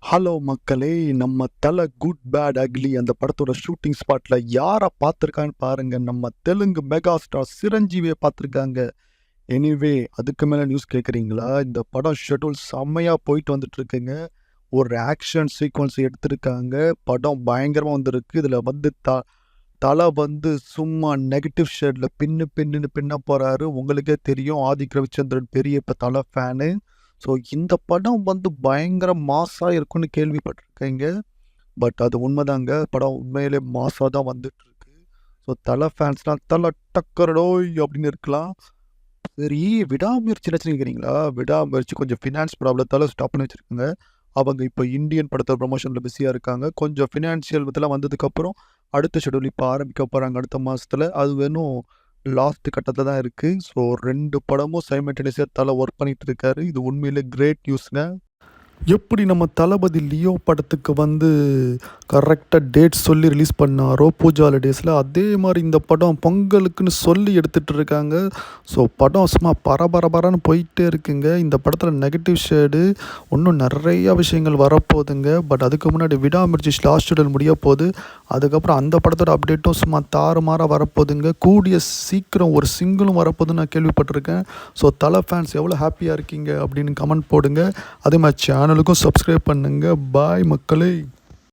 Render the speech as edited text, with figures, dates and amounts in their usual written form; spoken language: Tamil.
ஹலோ மக்களே! நம்ம தல குட், பேட், அக்லி அந்த படத்தோட ஷூட்டிங் ஸ்பாட்ல யார பார்த்துருக்கான்னு பாருங்க. நம்ம தெலுங்கு மெகா ஸ்டார் சிரஞ்சீவிய பார்த்துருக்காங்க. எனிவே அதுக்கு மேல நியூஸ் கேட்குறீங்களா? இந்த படம் ஷெட்யூல் செம்மையா போயிட்டு வந்துட்டுருக்குங்க. ஒரு ஆக்ஷன் சீக்வென்ஸ் எடுத்திருக்காங்க. படம் பயங்கரமா வந்திருக்கு. இதில வந்து தல வந்து சும்மா நெகட்டிவ் ஷேட்ல பின்னுன்னு பின்ன போறாரு. உங்களுக்கே தெரியும் ஆதிக் ரவிச்சந்திரன் பெரிய இப்ப தல ஃபேனு. ஸோ இந்த படம் வந்து பயங்கர மாஸா இருக்கும்னு கேள்விப்பட்டிருக்கேங்க. பட் அது உண்மைதாங்க. படம் உண்மையிலே மாஸா தான் வந்துட்டுருக்கு. ஸோ தல ஃபேன்ஸ்லாம் "தல டக்கரடோய்" அப்படின்னு இருக்கலாம். சரி, விடாமுயற்சி நடிச்சிருக்கிறீங்களா? விடாமுயற்சி கொஞ்சம் ஃபினான்ஸ் ப்ராப்ளத்தால ஸ்டாப் பண்ணி வச்சிருக்காங்க. அவங்க இப்போ இந்தியன் படத்தோட ப்ரமோஷன்ல பிஸியா இருக்காங்க. கொஞ்சம் ஃபினான்ஷியல் இதெல்லாம் வந்ததுக்கப்புறம் அடுத்த ஷெட்யூல் இப்போ ஆரம்பிக்க போறாங்க அடுத்த மாசத்துல. அது வேணும் லாஸ்ட் கட்டத்துல தான் இருக்கு. ஸோ 2 படமும் சைமல்டேனியஸா தல ஒர்க் பண்ணிட்டு இருக்காரு. இது உண்மையிலே கிரேட் நியூஸ்ங்க. எப்படி நம்ம தளபதி லியோ படத்துக்கு வந்து கரெக்டாக டேட் சொல்லி ரிலீஸ் பண்ணாரோ பூஜா ஹாலிடேஸில், அதே மாதிரி இந்த படம் பொங்கலுக்குன்னு சொல்லி எடுத்துகிட்டு இருக்காங்க. ஸோ படம் சும்மா பரபரன்னு போயிட்டே இருக்குங்க. இந்த படத்தில் நெகட்டிவ் ஷேடு இன்னும் நிறையா விஷயங்கள் வரப்போகுதுங்க. பட் அதுக்கு முன்னாடி விடாமுயற்சி லாஸ்ட் ஷெட்யூல் முடிய போகுது. அதுக்கப்புறம் அந்த படத்தோட அப்டேட்டும் சும்மா தாறுமாறாக வரப்போகுதுங்க. கூடிய சீக்கிரம் ஒரு சிங்கிளும் வரப்போகுதுன்னு நான் கேள்விப்பட்டிருக்கேன். ஸோ தலை ஃபேன்ஸ் எவ்வளோ ஹாப்பியாக இருக்கீங்க அப்படின்னு கமெண்ட் போடுங்க. அதே மாதிரி சேனலுக்கும் சப்ஸ்கிரைப் பண்ணுங்கள். பாய் மக்களே.